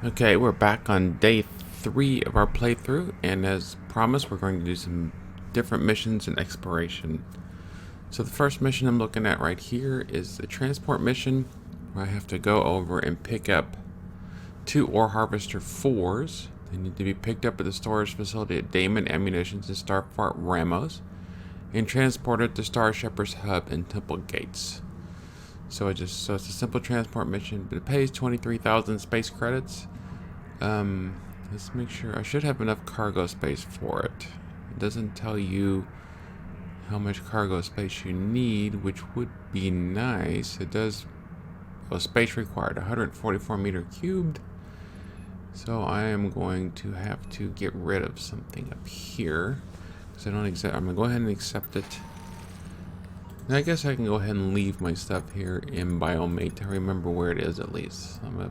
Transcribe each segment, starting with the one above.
Okay, we're back on day 3 of our playthrough, and as promised, we're going to do some different missions and exploration. So the first mission I'm looking at right here is a transport mission where I have to go over and pick up 2 ore harvester 4s. They need to be picked up at the storage facility at Damon Ammunitions in Starfort Ramos and transported to Star Shepherd's Hub in Temple Gates. So it's a simple transport mission, but it pays 23,000 space credits. Let's make sure. I should have enough cargo space for it. It doesn't tell you how much cargo space you need, which would be nice. It does. Oh, space required 144 meter cubed. So I am going to have to get rid of something up here because I don't accept. I'm gonna go ahead and accept it. And I guess I can go ahead and leave my stuff here in Biomate to remember where it is at least. So I'm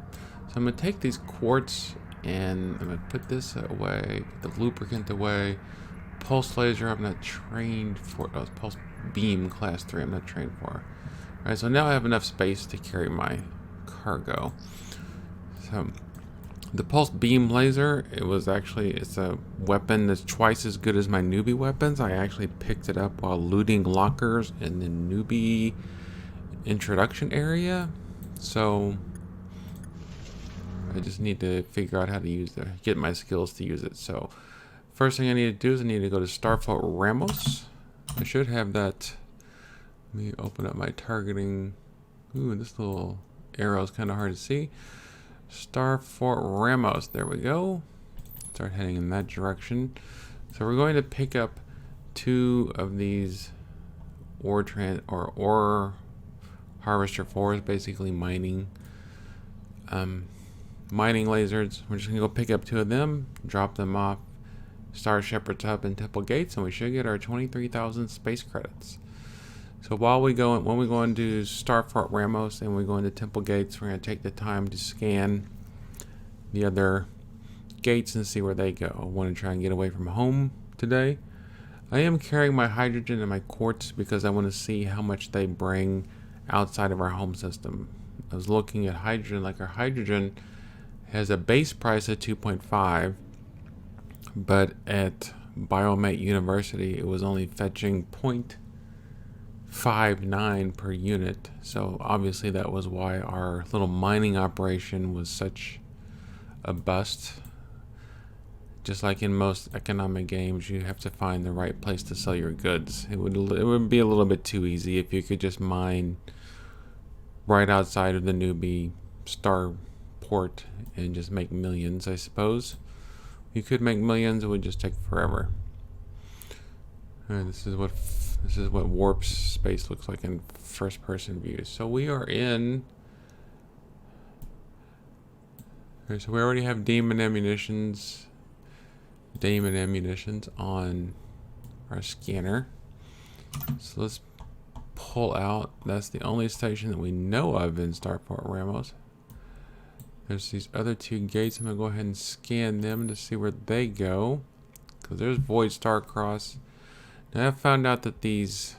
gonna take these quartz and I'm gonna put this away, put the lubricant away. Pulse laser, I'm not trained for. Oh, pulse beam class 3, I'm not trained for. Alright, so now I have enough space to carry my cargo. So the pulse beam laser, it's a weapon that's twice as good as my newbie weapons. I actually picked it up while looting lockers in the newbie introduction area. So I just need to figure out how to get my skills to use it. So first thing I need to do is I need to go to Starfort Ramos. I should have that. Let me open up my targeting. Ooh, this little arrow is kind of hard to see. Starfort Ramos, there we go. Start heading in that direction. So we're going to pick up 2 of these ore harvester 4s, basically mining lasers. We're just gonna go pick up 2 of them, drop them off Star Shepherd's Hub and Temple Gates, and we should get our 23,000 space credits. So when we go into Starfort Ramos and we go into Temple Gates, we're going to take the time to scan the other gates and see where they go. I want to try and get away from home today. I am carrying my hydrogen and my quartz because I want to see how much they bring outside of our home system. I was looking at hydrogen, like our hydrogen has a base price of 2.5, but at Biomate University it was only fetching 0.59 per unit. So obviously that was why our little mining operation was such a bust. Just like in most economic games, you have to find the right place to sell your goods. It would be a little bit too easy if you could just mine right outside of the newbie starport and just make millions. I suppose you could make millions, it would just take forever. Alright, this is what warp space looks like in first person view. So we are in. Okay, so we already have Damon ammunitions on our scanner. So let's pull out. That's the only station that we know of in Starfort Ramos. There's these other 2 gates. I'm gonna go ahead and scan them to see where they go, because there's Void Starcross. Now I've found out that these,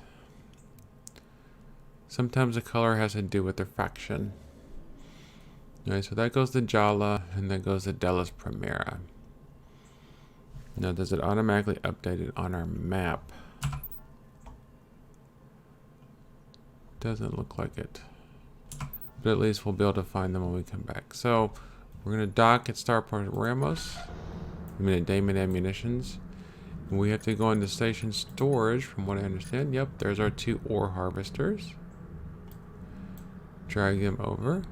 sometimes the color has to do with their faction. Alright, so that goes to Jala, and that goes to Delos Primera. Now, does it automatically update it on our map? Doesn't look like it. But at least we'll be able to find them when we come back. So, we're going to dock at Starport Ramos. At Damon Ammunitions. And we have to go into station storage, from what I understand. Yep, there's our 2 ore harvesters. Drag them over.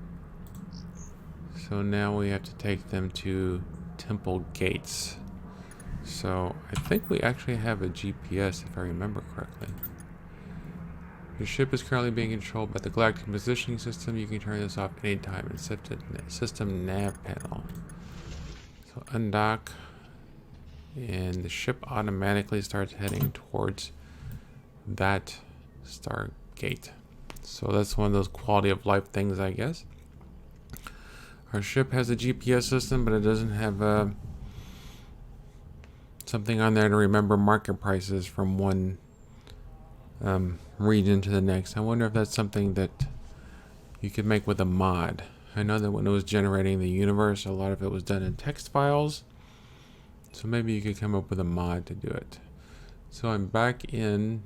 So now we have to take them to Temple Gates. So I think we actually have a GPS, if I remember correctly. Your ship is currently being controlled by the Galactic Positioning System. You can turn this off anytime in System Nav panel. So undock, and the ship automatically starts heading towards that star gate. So that's one of those quality of life things, I guess. Our ship has a GPS system, but it doesn't have something on there to remember market prices from one region to the next. I wonder if that's something that you could make with a mod. I know that when it was generating the universe, a lot of it was done in text files. So maybe you could come up with a mod to do it. So I'm back in.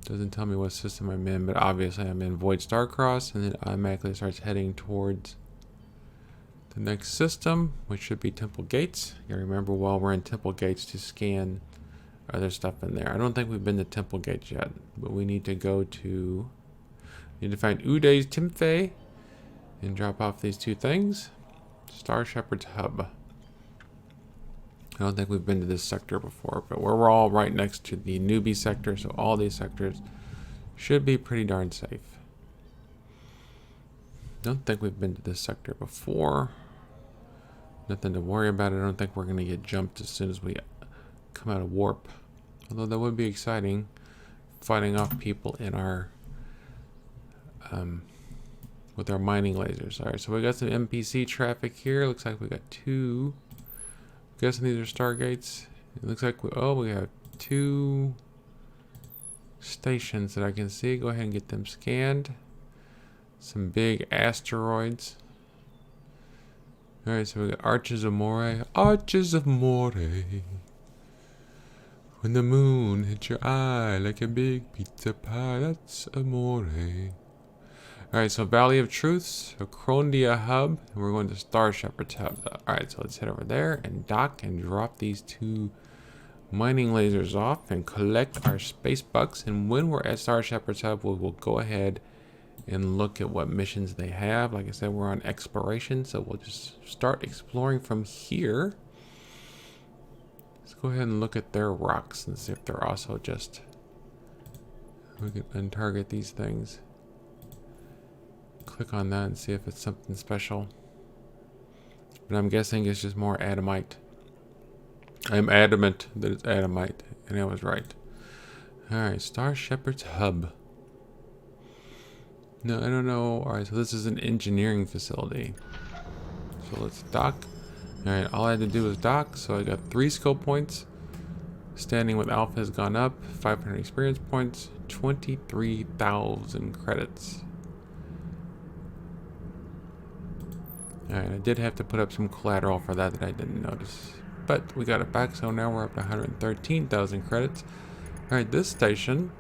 Doesn't tell me what system I'm in, but obviously I'm in Void Starcross, and then it automatically starts heading towards the next system, which should be Temple Gates. You remember while we're in Temple Gates to scan other stuff in there. I don't think we've been to Temple Gates yet, but we need to go to. Need to find Uday's Timfe and drop off these two things. Star Shepherd's Hub. I don't think we've been to this sector before, but we're all right next to the newbie sector, so all these sectors should be pretty darn safe. Don't think we've been to this sector before. Nothing to worry about. I don't think we're going to get jumped as soon as we come out of warp. Although that would be exciting, fighting off people in our with our mining lasers. Alright, so we got some NPC traffic here. Looks like we got two. I'm guessing these are Stargates. It looks like we have two stations that I can see. Go ahead and get them scanned. Some big asteroids. Alright, so we got Arches of Moray. Arches of Moray. When the moon hits your eye like a big pizza pie, that's amore. Alright, so Valley of Truths, Acrondia Hub, and we're going to Star Shepherd's Hub. Alright, so let's head over there and dock and drop these two mining lasers off and collect our space bucks. And when we're at Star Shepherd's Hub, we will go ahead and look at what missions they have. Like I said, we're on exploration, so we'll just start exploring from here. Let's go ahead and look at their rocks and see if they're also just... We can untarget these things. Click on that and see if it's something special. But I'm guessing it's just more adamite. I'm adamant that it's adamite, and I was right. Alright, Star Shepherd's Hub. No, I don't know. Alright, so this is an engineering facility. So let's dock. Alright, all I had to do was dock, so I got 3 skill points. Standing with Alpha has gone up. 500 experience points. 23,000 credits. Alright, I did have to put up some collateral for that I didn't notice. But we got it back, so now we're up to 113,000 credits. Alright, this station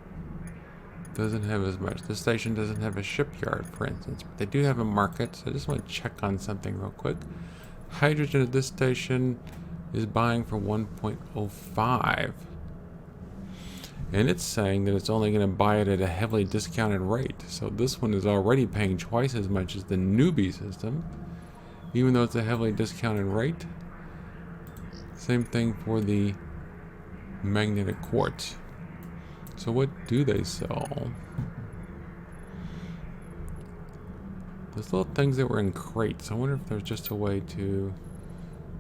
doesn't have as much. This station doesn't have a shipyard, for instance. But they do have a market, so I just want to check on something real quick. Hydrogen at this station is buying for 1.05. And it's saying that it's only going to buy it at a heavily discounted rate. So this one is already paying twice as much as the newbie system, even though it's a heavily discounted rate. Same thing for the magnetic quartz. So what do they sell? Those little things that were in crates. I wonder if there's just a way to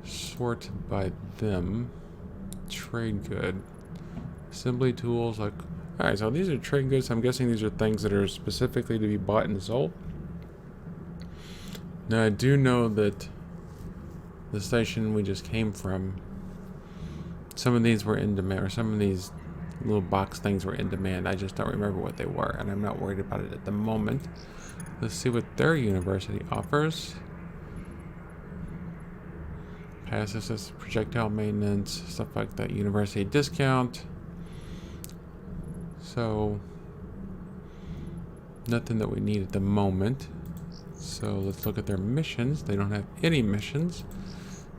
sort by them. Trade good. Assembly tools, like... Alright, so these are trade goods. I'm guessing these are things that are specifically to be bought and sold. Now, I do know that the station we just came from, some of these were in demand, or some of these little box things were in demand. I just don't remember what they were, and I'm not worried about it at the moment. Let's see what their university offers. Pass assist, projectile maintenance, stuff like that. University discount. So, nothing that we need at the moment. So let's look at their missions. They don't have any missions.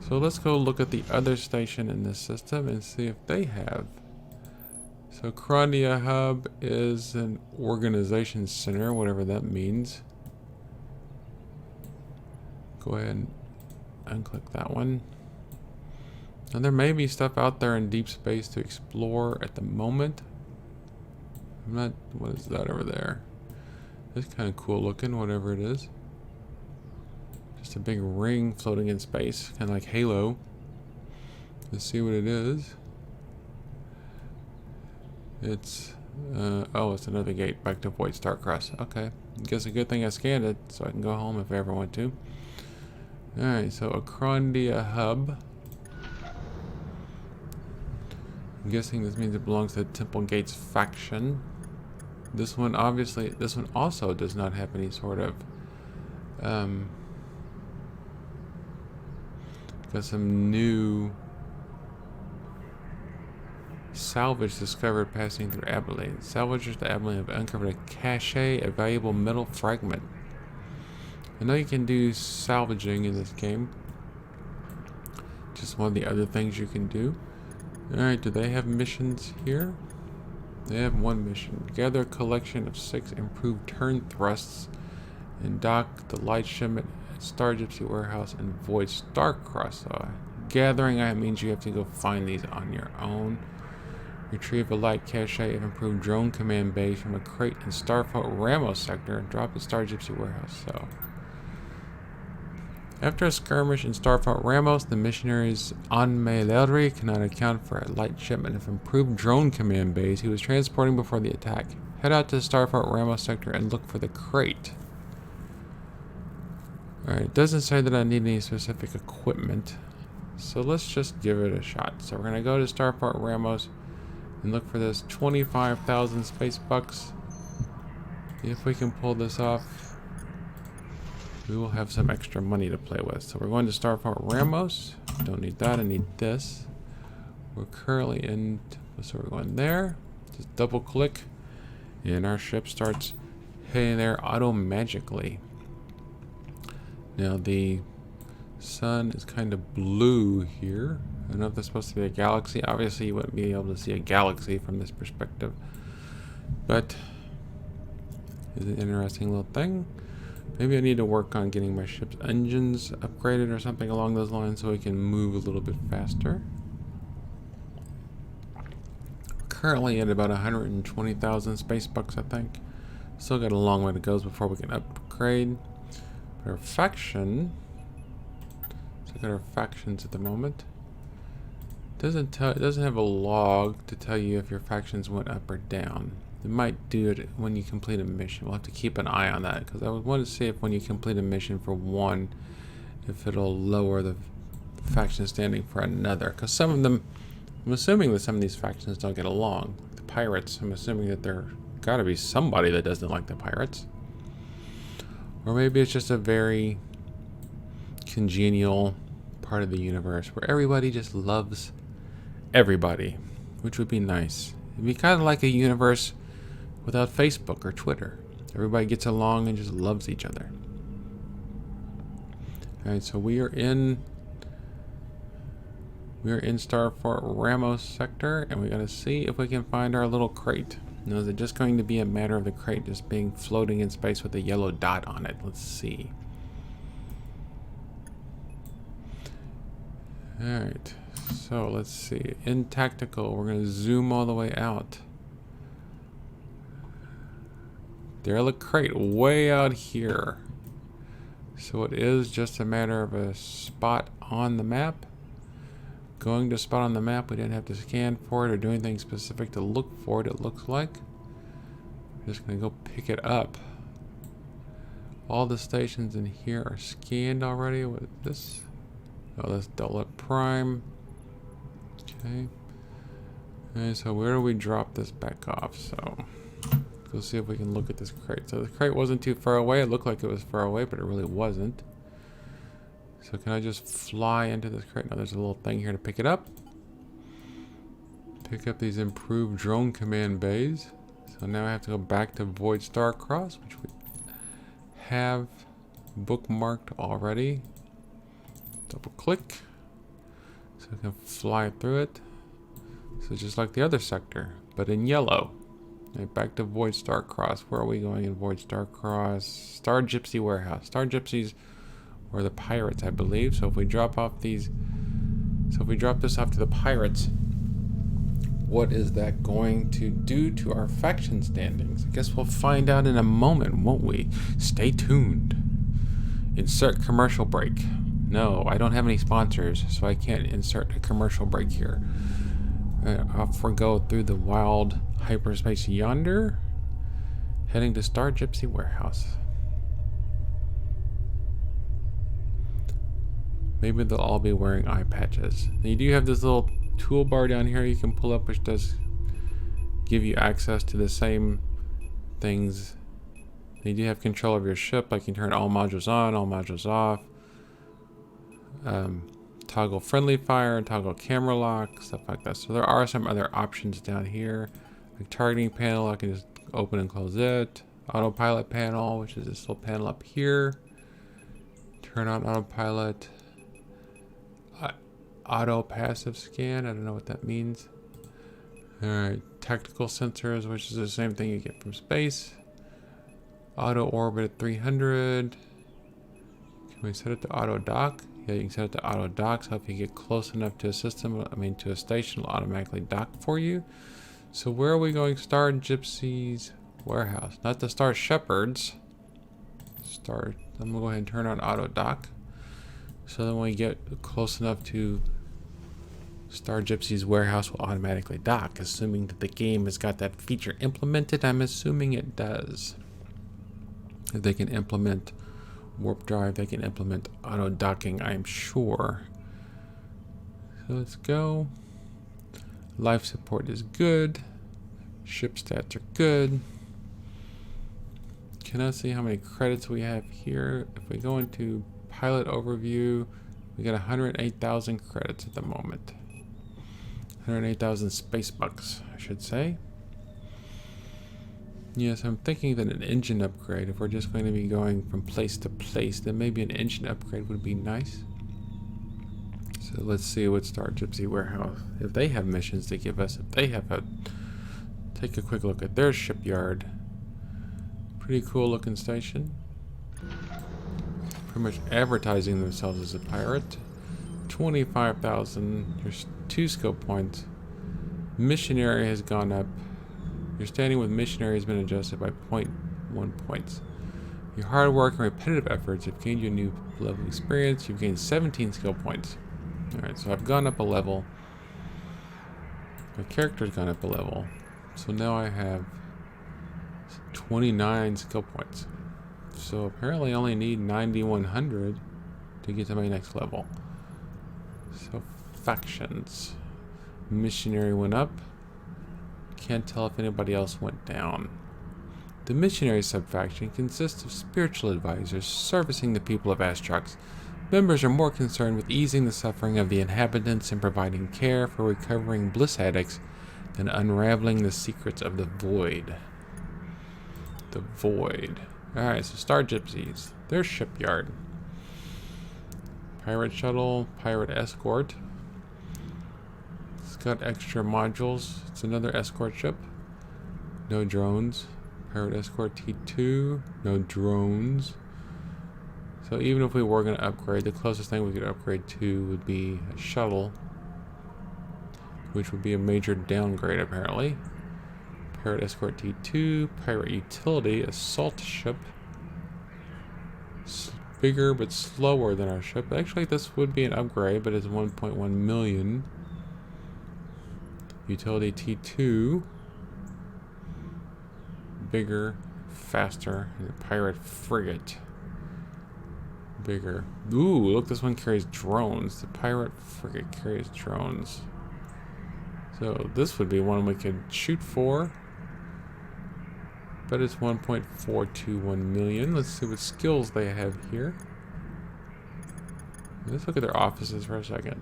So let's go look at the other station in this system and see if they have. So Crondia Hub is an organization center, whatever that means. Go ahead and unclick that one. And there may be stuff out there in deep space to explore at the moment. I'm not... What is that over there? It's kind of cool looking, whatever it is. Just a big ring floating in space, kind of like Halo. Let's see what it is. It's... oh, it's another gate back to Void Starcross. Okay. Guess a good thing I scanned it, so I can go home if I ever want to. Alright, so Acrondia Hub. I'm guessing this means it belongs to the Temple Gates faction. This one, obviously, this one also does not have any sort of Got some new salvage discovered passing through Abilene. Salvagers to Abilene have uncovered a cache, a valuable metal fragment. I know you can do salvaging in this game. Just one of the other things you can do. Alright, do they have missions here? They have one mission. Gather a collection of 6 improved turn thrusts and dock the light shipment at Star Gypsy Warehouse and avoid Starcross. Gathering means you have to go find these on your own. Retrieve a light cache of improved drone command base from a crate in Starfort Ramos sector and drop at Star Gypsy Warehouse. So, after a skirmish in Starfort Ramos, the missionaries Anme Leldry cannot account for a light shipment of improved drone command base he was transporting before the attack. Head out to the Starfort Ramos sector and look for the crate. Alright, it doesn't say that I need any specific equipment, so let's just give it a shot. So we're going to go to Starfort Ramos and look for this 25,000 space bucks. If we can pull this off, we will have some extra money to play with. So we're going to Starfort Ramos. Don't need that, I need this. We're currently in, so we're going there. Just double click and our ship starts heading there auto-magically. Now the sun is kind of blue here. I don't know if that's supposed to be a galaxy. Obviously you wouldn't be able to see a galaxy from this perspective, but it's an interesting little thing. Maybe I need to work on getting my ship's engines upgraded or something along those lines so we can move a little bit faster. Currently at about 120,000 space bucks, I think. Still got a long way to go before we can upgrade. Our faction, let's look at our factions at the moment. It doesn't have a log to tell you if your factions went up or down. It might do it when you complete a mission. We'll have to keep an eye on that because I would want to see if when you complete a mission for one, if it'll lower the faction standing for another. Because some of them, I'm assuming that some of these factions don't get along. The pirates, I'm assuming that there gotta be somebody that doesn't like the pirates. Or maybe it's just a very congenial part of the universe where everybody just loves everybody, which would be nice. It'd be kind of like a universe without Facebook or Twitter. Everybody gets along and just loves each other. Alright, so we are in Starfort Ramos sector, and we gotta see if we can find our little crate. Now, is it just going to be a matter of the crate just being floating in space with a yellow dot on it? Let's see. Alright, so let's see. In tactical, we're going to zoom all the way out. Derelict crate way out here. So it is just a matter of a spot on the map. Going to a spot on the map, we didn't have to scan for it or do anything specific to look for it, it looks like. We're just going to go pick it up. All the stations in here are scanned already with this. Oh, that's Delta Prime. Okay. And so where do we drop this back off? So let's go see if we can look at this crate. So the crate wasn't too far away. It looked like it was far away, but it really wasn't. So can I just fly into this crate? No, there's a little thing here to pick it up. Pick up these improved drone command bays. So now I have to go back to Void Starcross, which we have bookmarked already. Double click. So I can fly through it. So just like the other sector, but in yellow. Right, back to Void Starcross. Where are we going in Void Starcross? Star Gypsy Warehouse. Star Gypsies or the pirates, I believe. So if we drop off these, so if we drop this off to the pirates, what is that going to do to our faction standings? I guess we'll find out in a moment, won't we? Stay tuned. Insert commercial break. No, I don't have any sponsors, so I can't insert a commercial break here. Off we go through the wild hyperspace yonder, heading to Star Gypsy Warehouse. Maybe they'll all be wearing eye patches. Now you do have this little toolbar down here you can pull up, which does give you access to the same things You do have control of your ship, like you can turn all modules on, all modules off. Toggle friendly fire, toggle camera lock, stuff like that. So there are some other options down here. Like targeting panel, I can just open and close it. Autopilot panel, which is this little panel up here. Turn on autopilot. Auto passive scan, I don't know what that means. Alright, tactical sensors, which is the same thing you get from space. Auto orbit at 300. Can we set it to auto dock? Yeah, you can set it to auto dock, so if you get close enough to a system, to a station, it'll automatically dock for you. So where are we going to start? Gypsy's Warehouse. Not to Star Shepherd's. I'm gonna go ahead and turn on auto dock. So then when we get close enough to Star Gypsy's Warehouse, will automatically dock, assuming that the game has got that feature implemented. I'm assuming it does. If they can implement warp drive, they can implement auto docking, I'm sure. So let's go. Life support is good. Ship stats are good. Can I see how many credits we have here? If we go into pilot overview, we got 108,000 credits at the moment. 108,000 space bucks, I should say. Yes, I'm thinking that an engine upgrade, if we're just going to be going from place to place, then maybe an engine upgrade would be nice. So let's see what Star Gypsy Warehouse, if they have missions to give us, if they have take a quick look at their shipyard. Pretty cool looking station. Pretty much advertising themselves as a pirate. 25,000, there's 2 scope points. Missionary has gone up. Your standing with missionary has been adjusted by 0.1 points. Your hard work and repetitive efforts have gained you a new level of experience. You've gained 17 skill points. Alright, so I've gone up a level. My character's gone up a level. So now I have 29 skill points. So apparently I only need 9,100 to get to my next level. So factions. Missionary went up. Can't tell if anybody else went down. The missionary subfaction consists of spiritual advisors servicing the people of Astrox. Members are more concerned with easing the suffering of the inhabitants and providing care for recovering bliss addicts than unraveling the secrets of the void. The void. Alright, so Star Gypsies. Their shipyard. Pirate shuttle, pirate escort. It's got extra modules. It's another escort ship. No drones. Pirate escort T2. No drones. So even if we were going to upgrade, the closest thing we could upgrade to would be a shuttle, which would be a major downgrade apparently. Pirate escort T2. Pirate utility assault ship. Bigger but slower than our ship. Actually, this would be an upgrade, but it's 1.1 million. Utility T2. Bigger, faster. And a pirate frigate. Bigger. Ooh, look, this one carries drones. The pirate frigate carries drones. So this would be one we could shoot for. But it's 1.421 million. Let's see what skills they have here. Let's look at their offices for a second.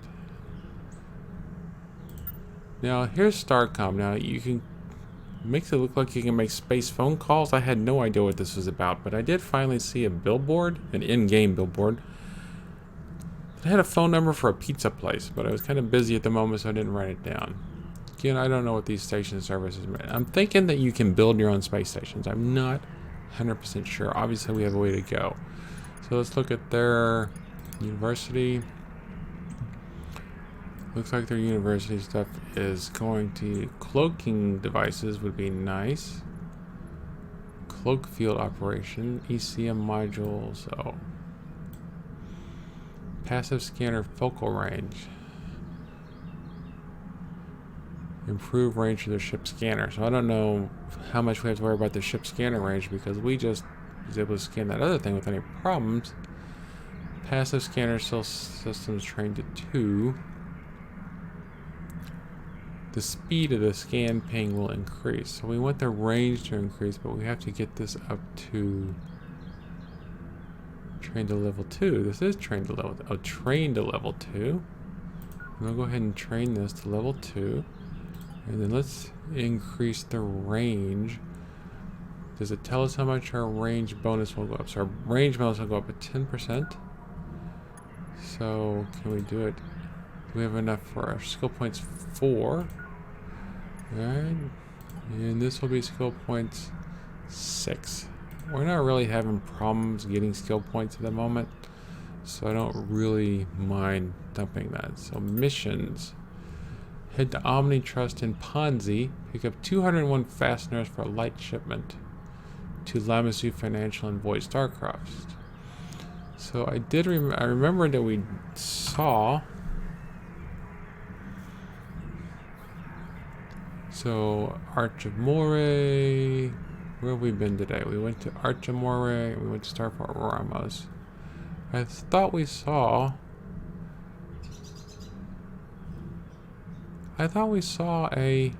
Now, here's Starcom. Now, you can... Makes it look like you can make space phone calls. I had no idea what this was about, but I did finally see a billboard, an in-game billboard. It had a phone number for a pizza place, but I was kind of busy at the moment, so I didn't write it down. Again, I don't know what these station services mean. I'm thinking that you can build your own space stations. I'm not 100% sure. Obviously, we have a way to go. So let's look at their university. Looks like their university stuff is going to... Cloaking devices would be nice. Cloak field operation. ECM modules. Oh. Passive scanner focal range. Improve range of their ship scanner. So I don't know how much we have to worry about the ship scanner range because we just was able to scan that other thing with any problems. Passive scanner systems trained to 2. the speed of the scan ping will increase. So we want the range to increase, but we have to get this up to train to level 2. This is train to level, train to level 2. We'll go ahead and train this to level 2. And then let's increase the range. Does it tell us how much our range bonus will go up? So our range bonus will go up at 10%. So can we do it? Do we have enough for our skill points 4? Alright. And this will be skill points 6. We're not really having problems getting skill points at the moment, so I don't really mind dumping that. So missions. Head to Omni Trust in Ponzi. Pick up 201 fasteners for a light shipment to Lamasu Financial and Void Starcroft. So I did. I remember that we saw. So Arch of Moray. Where have we been today? We went to Arch of Moray. We went to Starport Ramos. I thought we saw. I thought we saw a.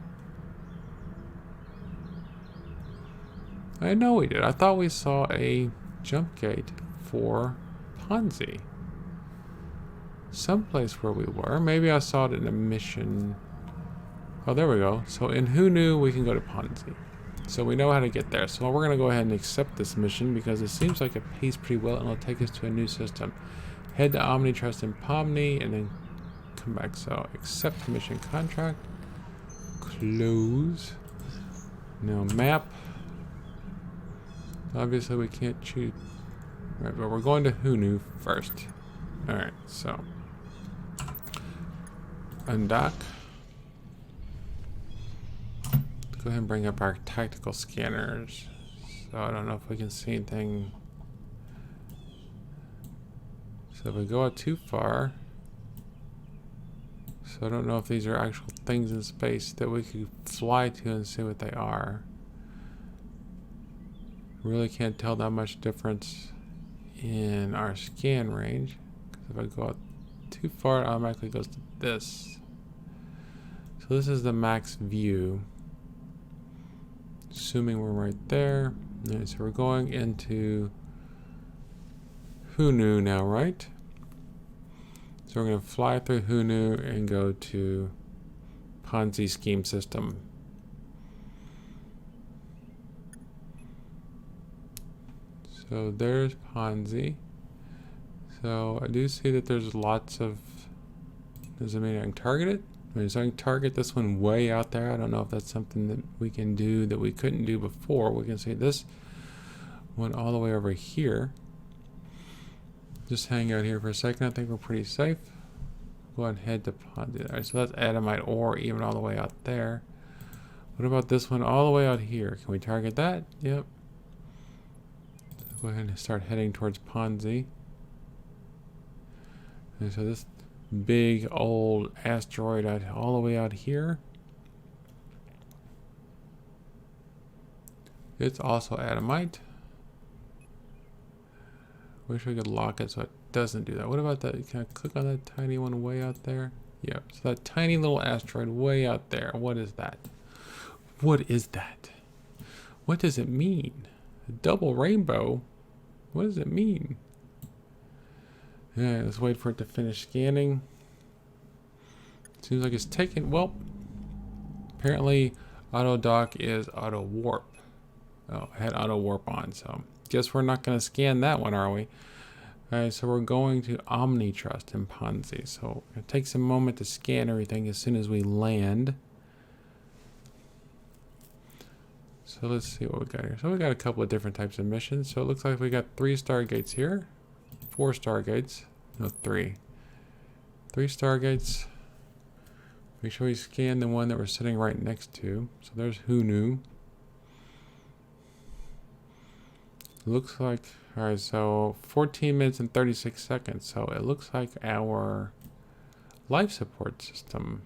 I know we did. I thought we saw a jump gate for Ponzi. Someplace where we were. Maybe I saw it in a mission. Oh, there we go. So in Who Knew we can go to Ponzi. So we know how to get there. So we're going to go ahead and accept this mission because it seems like it pays pretty well and it'll take us to a new system. Head to Omni Trust in Pomni and then come back. So accept mission contract. Close. Now map. Obviously we can't choose. Right, but we're going to Who Knew first. Alright, so undock. Let's go ahead and bring up our tactical scanners. So I don't know if we can see anything. So if we go out too far. So I don't know if these are actual things in space that we could fly to and see what they are. Really can't tell that much difference in our scan range. Because if I go out too far, it automatically goes to this. So this is the max view. Assuming we're right there. Right, so we're going into Who Knew now, right? So we're going to fly through Who Knew and go to Ponzi scheme system. So there's Ponzi. So I do see that there's lots of. Does it mean I can target it? I mean, so I can target this one way out there. I don't know if that's something that we can do that we couldn't do before. We can see this one all the way over here. Just hang out here for a second. I think we're pretty safe. Go ahead and head to Ponzi. Alright, so that's Adamite ore even all the way out there. What about this one all the way out here? Can we target that? Yep. Go ahead and start heading towards Ponzi. And so this big old asteroid out all the way out here. It's also Adamite. Wish we could lock it so it doesn't do that. What about that? Can I click on that tiny one way out there? Yep. So that tiny little asteroid way out there. What is that? What is that? What does it mean? A double rainbow? What does it mean? Yeah, let's wait for it to finish scanning. Seems like it's taking. Well, apparently auto dock is auto warp. Oh, I had auto warp on, so guess we're not going to scan that one, are we? Alright, so we're going to Omni Trust in Ponzi. So it takes a moment to scan everything as soon as we land. So let's see what we got here. So we got a couple of different types of missions. So it looks like we got 3 stargates here. 4 stargates. No, 3. 3 stargates. Make sure we scan the one that we're sitting right next to. So there's Who Knew. Looks like, alright, so 14 minutes and 36 seconds. So it looks like our life support system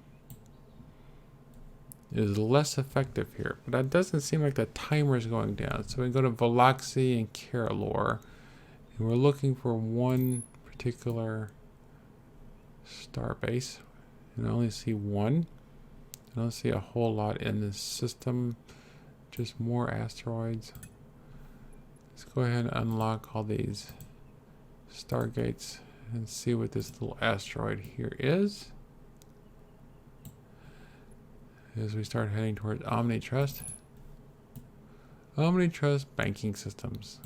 is less effective here. But that doesn't seem like the timer is going down. So we go to Veloxy and Carolore. And we're looking for one particular star base. And I only see one. I don't see a whole lot in this system. Just more asteroids. Let's go ahead and unlock all these stargates and see what this little asteroid here is. As we start heading towards Omnitrust. Omnitrust banking systems.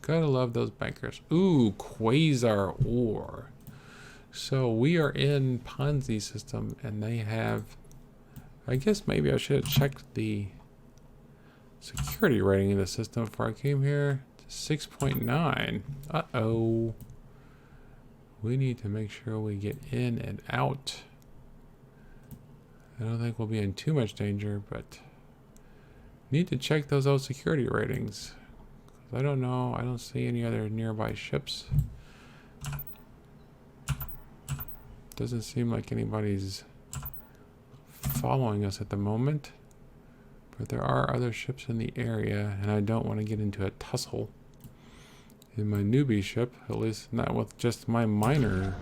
Gotta love those bankers. Ooh, quasar ore. So we are in Ponzi system and they have, I guess maybe I should have checked the security rating of the system before I came here. 6.9. Uh-oh. We need to make sure we get in and out. I don't think we'll be in too much danger, but need to check those old security ratings. I don't know. I don't see any other nearby ships. Doesn't seem like anybody's following us at the moment. But there are other ships in the area, and I don't want to get into a tussle in my newbie ship, at least not with just my miner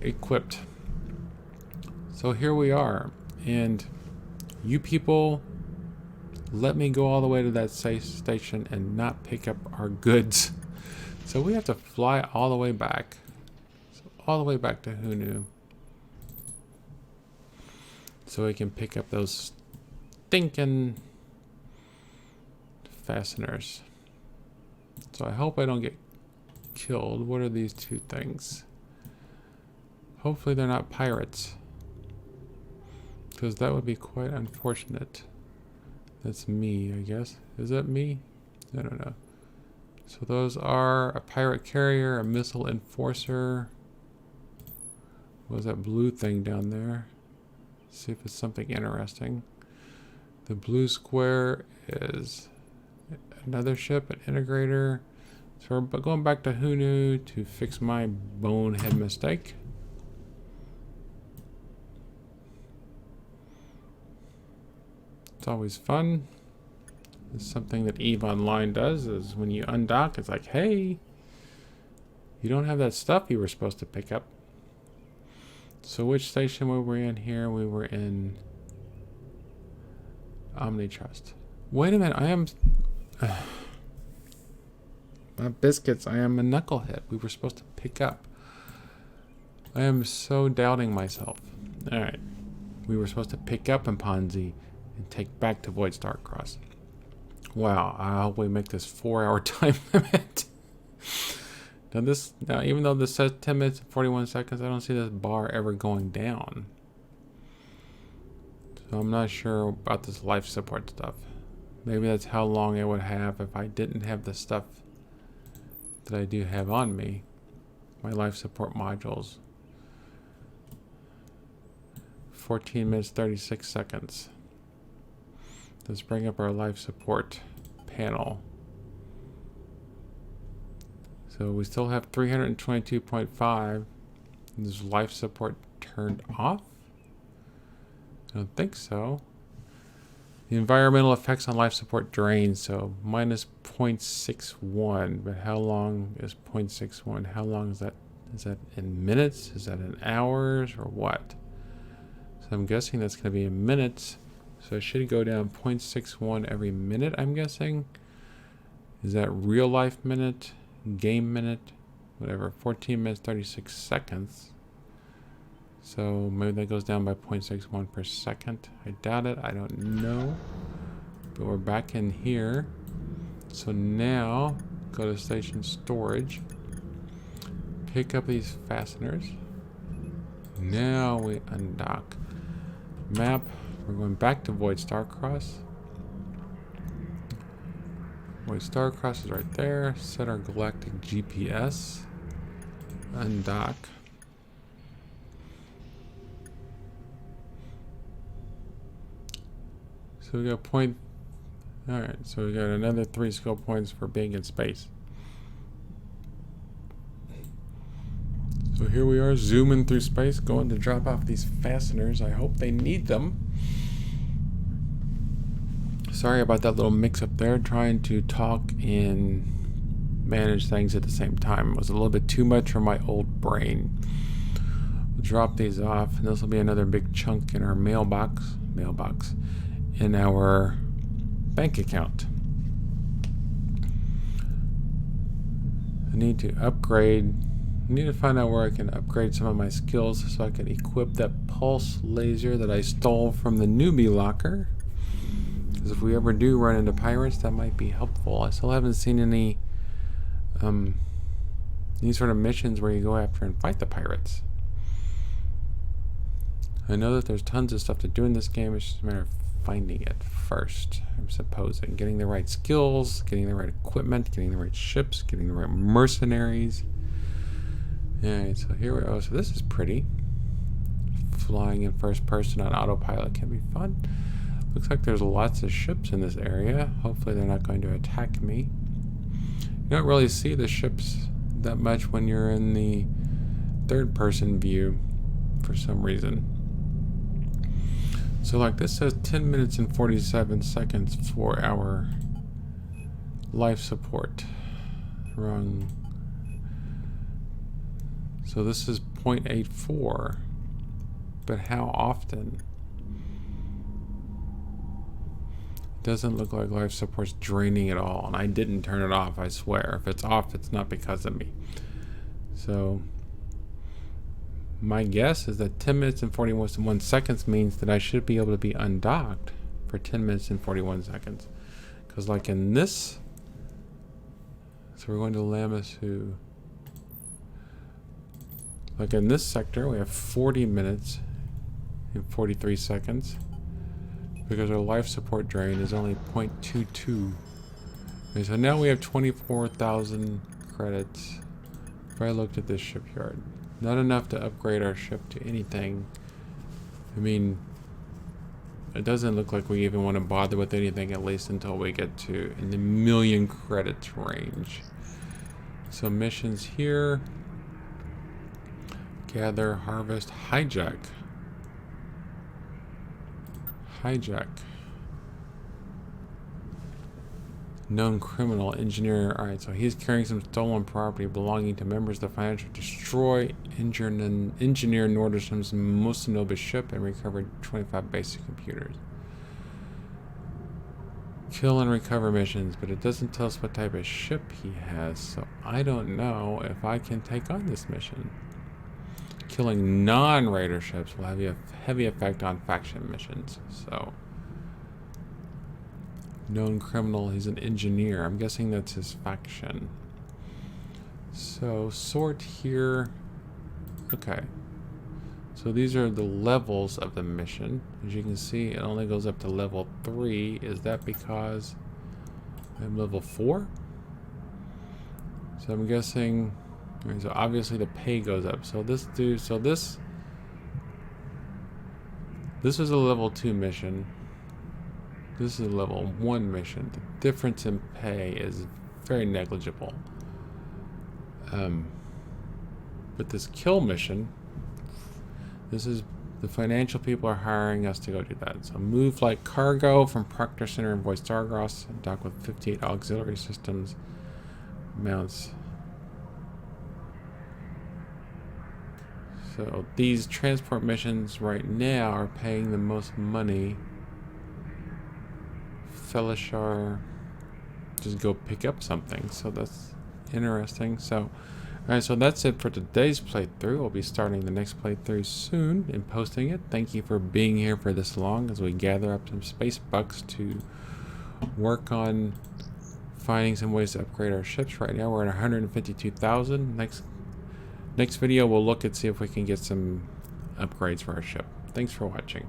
equipped. So here we are, and you people let me go all the way to that safe station and not pick up our goods. So we have to fly all the way back. So all the way back to Hunu. So we can pick up those stinking fasteners. So I hope I don't get killed. What are these two things? Hopefully they're not pirates. Because that would be quite unfortunate. That's me, I guess. Is that me? I don't know. So those are a pirate carrier, a missile enforcer. What was that blue thing down there? Let's see if it's something interesting. The blue square is another ship, an integrator. So we're going back to Hunu to fix my bonehead mistake. It's always fun. It's something that EVE Online does, is when you undock, it's like, hey, you don't have that stuff you were supposed to pick up. So which station were we in here? We were in Omnitrust. Wait a minute, I am... not biscuits, I am a knucklehead. We were supposed to pick up. I am so doubting myself. Alright. We were supposed to pick up in Ponzi and take back to Void Starcross. Wow, I hope we make this 4-hour time limit. Now even though this says 10 minutes and 41 seconds, I don't see this bar ever going down. So I'm not sure about this life support stuff. Maybe that's how long I would have if I didn't have the stuff that I do have on me. My life support modules. 14 minutes, 36 seconds. Let's bring up our life support panel. So we still have 322.5. Is life support turned off? I don't think so. The environmental effects on life support drained, so minus 0.61. But how long is 0.61? How long is that? Is that in minutes? Is that in hours or what? So I'm guessing that's going to be in minutes. So it should go down 0.61 every minute, I'm guessing. Is that real life minute? Game minute? Whatever. 14 minutes, 36 seconds. So maybe that goes down by 0.61 per second. I doubt it. I don't know. But we're back in here. So now, go to station storage. Pick up these fasteners. Now we undock. Map. We're going back to Void Starcross. Void Starcross is right there. Set our galactic GPS. Undock. So we got point. Alright, so we got another 3 skill points for being in space. So here we are zooming through space, going to drop off these fasteners. I hope they need them. Sorry about that little mix up there. Trying to talk and manage things at the same time. It was a little bit too much for my old brain. drop these off, and this will be another big chunk in our mailbox in our bank account. I need to upgrade. I need to find out where I can upgrade some of my skills so I can equip that pulse laser that I stole from the newbie locker. Because if we ever do run into pirates, that might be helpful. I still haven't seen any sort of missions where you go after and fight the pirates. I know that there's tons of stuff to do in this game. It's just a matter of finding it first, I'm supposing. Getting the right skills, getting the right equipment, getting the right ships, getting the right mercenaries. Alright, so here we go. So this is pretty. Flying in first person on autopilot can be fun. Looks like there's lots of ships in this area. Hopefully they're not going to attack me. You don't really see the ships that much when you're in the third person view for some reason. So like this says 10 minutes and 47 seconds for our life support. Wrong. So this is 0.84. But how often? Doesn't look like life support's draining at all, and I didn't turn it off, I swear. If it's off, it's not because of me. So my guess is that 10 minutes and 41 seconds means that I should be able to be undocked for 10 minutes and 41 seconds. Because like in this, so we're going to Ramos, who, like in this sector, we have 40 minutes and 43 seconds. Because our life support drain is only 0.22. Okay, so now we have 24,000 credits. If I looked at this shipyard, not enough to upgrade our ship to anything. I mean, it doesn't look like we even want to bother with anything, at least until we get to in the million credits range. So missions here. Gather, harvest, hijack. Hijack. Known criminal, engineer. Alright, so he's carrying some stolen property belonging to members of the financial. Destroy, engineer Nordersham's most noble ship and recover 25 basic computers. Kill and recover missions, but it doesn't tell us what type of ship he has, so I don't know if I can take on this mission. Killing non-raider ships will have a heavy effect on faction missions. So, known criminal, he's an engineer. I'm guessing that's his faction. So, sort here. Okay. So these are the levels of the mission. As you can see, it only goes up to level 3. Is that because I'm level 4? So I'm guessing. Right, so obviously the pay goes up. So this dude, this is a level 2 mission. This is a level 1 mission. The difference in pay is very negligible. But this kill mission, this is the financial people are hiring us to go do that. So move like cargo from Proctor Center and Voice Starcom, dock with 58 auxiliary systems, mounts. So these transport missions right now are paying the most money. Felishar, just go pick up something. So that's interesting. So, alright, so that's it for today's playthrough. We'll be starting the next playthrough soon and posting it. Thank you for being here for this long as we gather up some space bucks to work on finding some ways to upgrade our ships. Right now we're at 152,000. Next video, we'll look and see if we can get some upgrades for our ship. Thanks for watching.